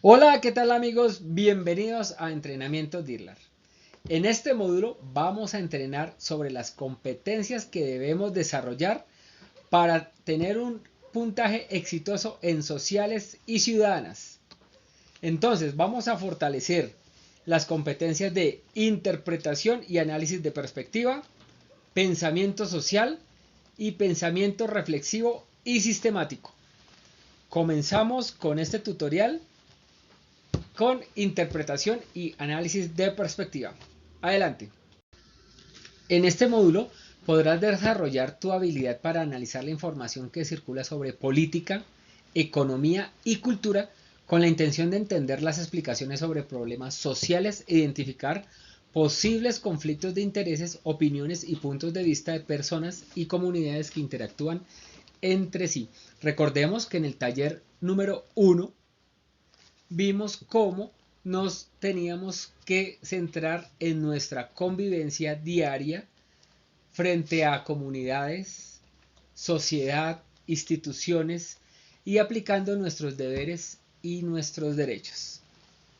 Hola, ¿qué tal amigos? Bienvenidos a Entrenamiento DIRLAR. En este módulo vamos a entrenar sobre las competencias que debemos desarrollar para tener un puntaje exitoso en sociales y ciudadanas. Entonces, vamos a fortalecer las competencias de interpretación y análisis de perspectiva, pensamiento social y pensamiento reflexivo y sistemático. Comenzamos con este tutorial con interpretación y análisis de perspectiva. Adelante. En este módulo podrás desarrollar tu habilidad para analizar la información que circula sobre política, economía y cultura con la intención de entender las explicaciones sobre problemas sociales e identificar posibles conflictos de intereses, opiniones y puntos de vista de personas y comunidades que interactúan entre sí. Recordemos que en el taller número 1 vimos cómo nos teníamos que centrar en nuestra convivencia diaria frente a comunidades, sociedad, instituciones y aplicando nuestros deberes y nuestros derechos.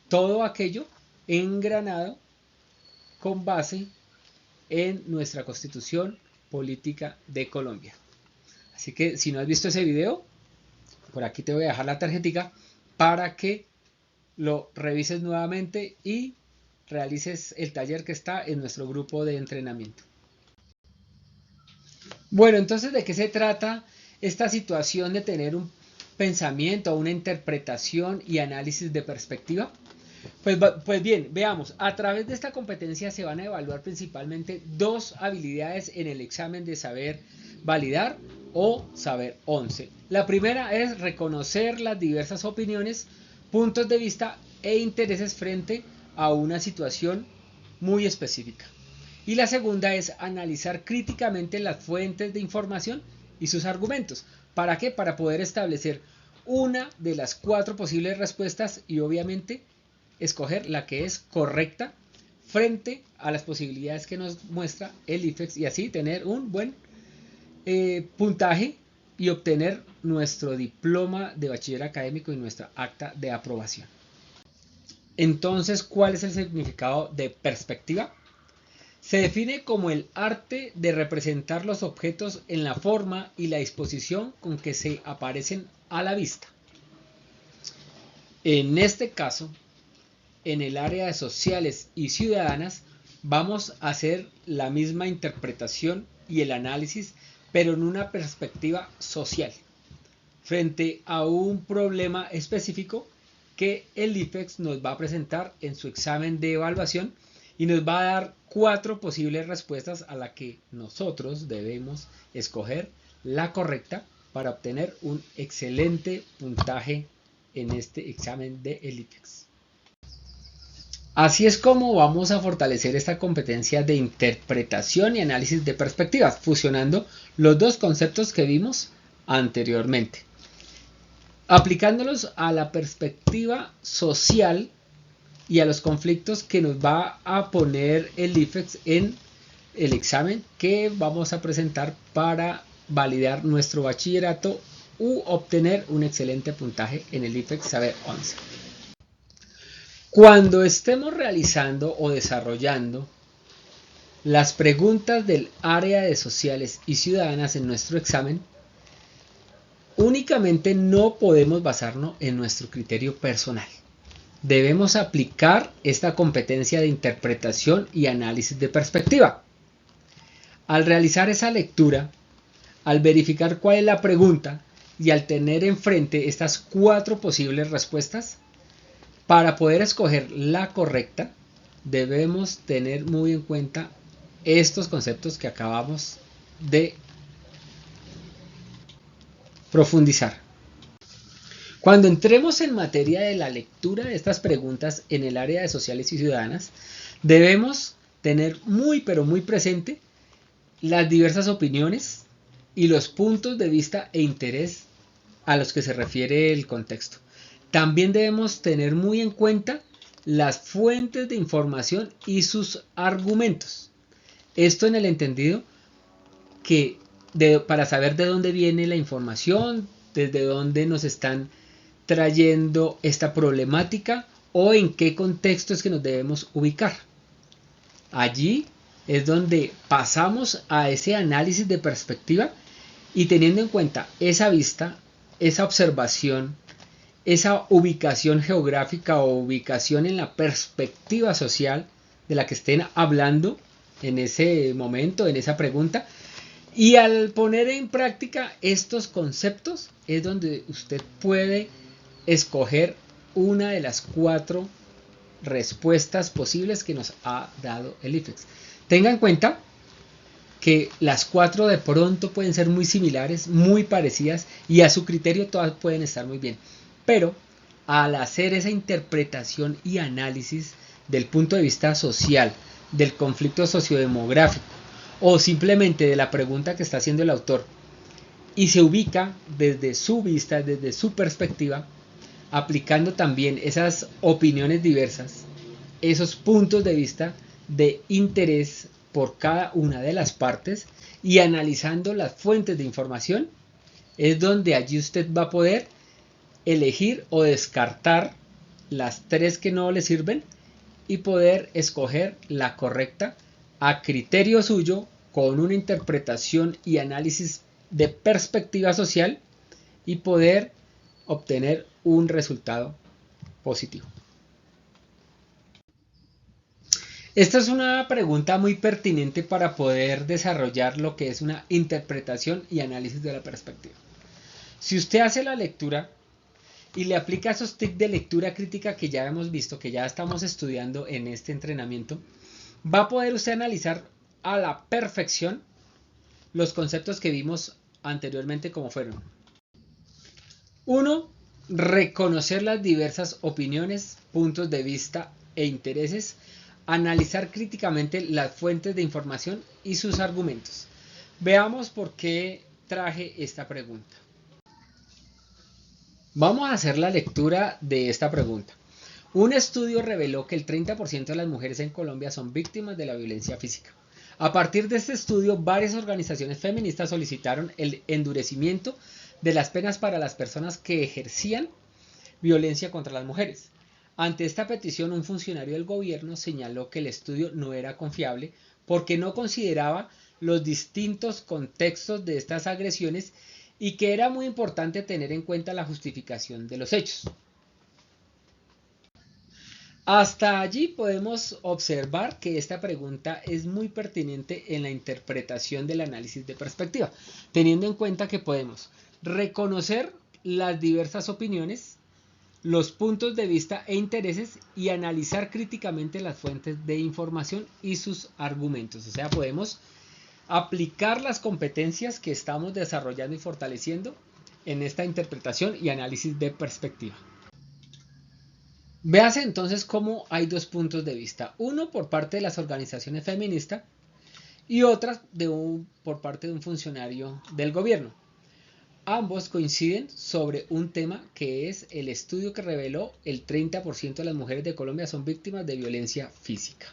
Todo aquello engranado con base en nuestra Constitución Política de Colombia. Así que si no has visto ese video, por aquí te voy a dejar la tarjetita para que lo revises nuevamente y realices el taller que está en nuestro grupo de entrenamiento. Bueno, entonces, ¿de qué se trata esta situación de tener un pensamiento, una interpretación y análisis de perspectiva? Pues bien, veamos, a través de esta competencia se van a evaluar principalmente dos habilidades en el examen de saber validar o saber 11. La primera es reconocer las diversas opiniones, puntos de vista e intereses frente a una situación muy específica. Y la segunda es analizar críticamente las fuentes de información y sus argumentos. ¿Para qué? Para poder establecer una de las 4 posibles respuestas y obviamente escoger la que es correcta frente a las posibilidades que nos muestra el IFEX y así tener un buen puntaje y obtener nuestro diploma de bachiller académico y nuestra acta de aprobación. Entonces, ¿cuál es el significado de perspectiva? Se define como el arte de representar los objetos en la forma y la disposición con que se aparecen a la vista. En este caso, en el área de sociales y ciudadanas, vamos a hacer la misma interpretación y el análisis, pero en una perspectiva social, frente a un problema específico que el IFEX nos va a presentar en su examen de evaluación y nos va a dar 4 posibles respuestas a la que nosotros debemos escoger la correcta para obtener un excelente puntaje en este examen de el IFEX. Así es como vamos a fortalecer esta competencia de interpretación y análisis de perspectivas, fusionando los dos conceptos que vimos anteriormente, aplicándolos a la perspectiva social y a los conflictos que nos va a poner el IFEX en el examen que vamos a presentar para validar nuestro bachillerato u obtener un excelente puntaje en el IFEX Saber 11. Cuando estemos realizando o desarrollando las preguntas del área de sociales y ciudadanas en nuestro examen, únicamente no podemos basarnos en nuestro criterio personal. Debemos aplicar esta competencia de interpretación y análisis de perspectiva. Al realizar esa lectura, al verificar cuál es la pregunta y al tener enfrente estas 4 posibles respuestas, para poder escoger la correcta, debemos tener muy en cuenta estos conceptos que acabamos de profundizar. Cuando entremos en materia de la lectura de estas preguntas en el área de sociales y ciudadanas, debemos tener muy pero muy presente las diversas opiniones y los puntos de vista e interés a los que se refiere el contexto. También debemos tener muy en cuenta las fuentes de información y sus argumentos. Esto en el entendido que para saber de dónde viene la información, desde dónde nos están trayendo esta problemática o en qué contexto es que nos debemos ubicar. Allí es donde pasamos a ese análisis de perspectiva y teniendo en cuenta esa vista, esa observación, esa ubicación geográfica o ubicación en la perspectiva social de la que estén hablando en ese momento, en esa pregunta. Y al poner en práctica estos conceptos es donde usted puede escoger una de las 4 respuestas posibles que nos ha dado el IFEX. Tenga en cuenta que las 4 de pronto pueden ser muy similares, muy parecidas y a su criterio todas pueden estar muy bien. Pero al hacer esa interpretación y análisis del punto de vista social, del conflicto sociodemográfico o simplemente de la pregunta que está haciendo el autor y se ubica desde su vista, desde su perspectiva, aplicando también esas opiniones diversas, esos puntos de vista de interés por cada una de las partes y analizando las fuentes de información, es donde allí usted va a poder elegir o descartar las 3 que no le sirven y poder escoger la correcta a criterio suyo con una interpretación y análisis de perspectiva social y poder obtener un resultado positivo. Esta es una pregunta muy pertinente para poder desarrollar lo que es una interpretación y análisis de la perspectiva. Si usted hace la lectura y le aplica esos tips de lectura crítica que ya hemos visto, que ya estamos estudiando en este entrenamiento, va a poder usted analizar a la perfección los conceptos que vimos anteriormente como fueron: 1. Reconocer las diversas opiniones, puntos de vista e intereses. Analizar críticamente las fuentes de información y sus argumentos. Veamos por qué traje esta pregunta. Vamos a hacer la lectura de esta pregunta. Un estudio reveló que el 30% de las mujeres en Colombia son víctimas de la violencia física. A partir de este estudio, varias organizaciones feministas solicitaron el endurecimiento de las penas para las personas que ejercían violencia contra las mujeres. Ante esta petición, un funcionario del gobierno señaló que el estudio no era confiable porque no consideraba los distintos contextos de estas agresiones y que era muy importante tener en cuenta la justificación de los hechos. Hasta allí podemos observar que esta pregunta es muy pertinente en la interpretación del análisis de perspectiva, teniendo en cuenta que podemos reconocer las diversas opiniones, los puntos de vista e intereses y analizar críticamente las fuentes de información y sus argumentos. O sea, podemos aplicar las competencias que estamos desarrollando y fortaleciendo en esta interpretación y análisis de perspectiva. Véase entonces cómo hay 2 puntos de vista, uno por parte de las organizaciones feministas y otra por parte de un funcionario del gobierno. Ambos coinciden sobre un tema que es el estudio que reveló el 30% de las mujeres de Colombia son víctimas de violencia física.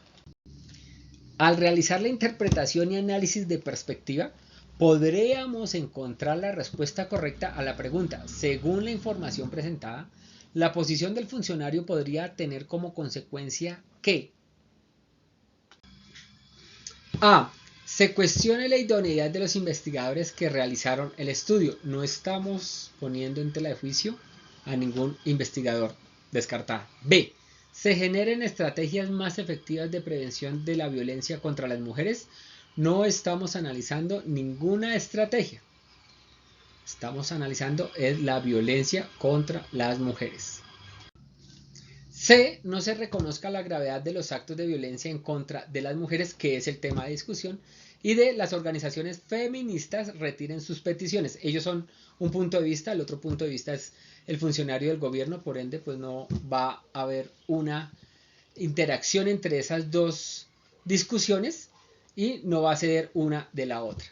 Al realizar la interpretación y análisis de perspectiva, podríamos encontrar la respuesta correcta a la pregunta. Según la información presentada, la posición del funcionario podría tener como consecuencia que A. Se cuestione la idoneidad de los investigadores que realizaron el estudio. No estamos poniendo en tela de juicio a ningún investigador. Descartada. B. Se generen estrategias más efectivas de prevención de la violencia contra las mujeres. No estamos analizando ninguna estrategia. Estamos analizando la violencia contra las mujeres. C. No se reconozca la gravedad de los actos de violencia en contra de las mujeres, que es el tema de discusión. Y D. Las organizaciones feministas retiren sus peticiones. Ellos son un punto de vista, el otro punto de vista es el funcionario del gobierno, por ende pues no va a haber una interacción entre esas 2 discusiones y no va a ser una de la otra.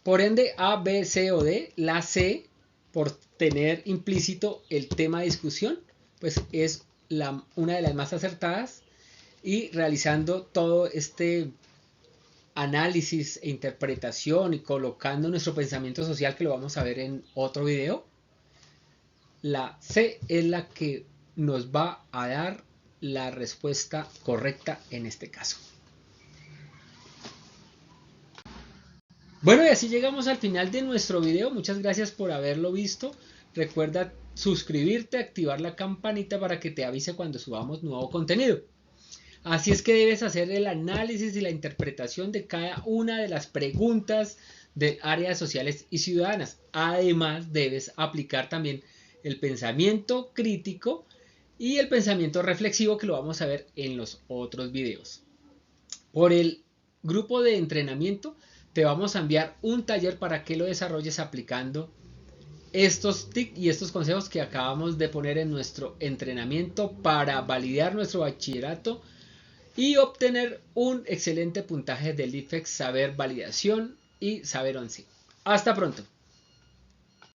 Por ende, A, B, C o D, la C, por tener implícito el tema de discusión, pues es una de las más acertadas, y realizando todo este análisis e interpretación y colocando nuestro pensamiento social, que lo vamos a ver en otro video, La C es la que nos va a dar la respuesta correcta en este caso. Bueno, y así llegamos al final de nuestro video. Muchas gracias por haberlo visto. Recuerda suscribirte, activar la campanita para que te avise cuando subamos nuevo contenido. Así es que debes hacer el análisis y la interpretación de cada una de las preguntas del área sociales y ciudadanas. Además, debes aplicar también el pensamiento crítico y el pensamiento reflexivo, que lo vamos a ver en los otros videos. Por el grupo de entrenamiento te vamos a enviar un taller para que lo desarrolles aplicando estos tips y estos consejos que acabamos de poner en nuestro entrenamiento para validar nuestro bachillerato y obtener un excelente puntaje del IFEX Saber Validación y Saber 11. Hasta pronto.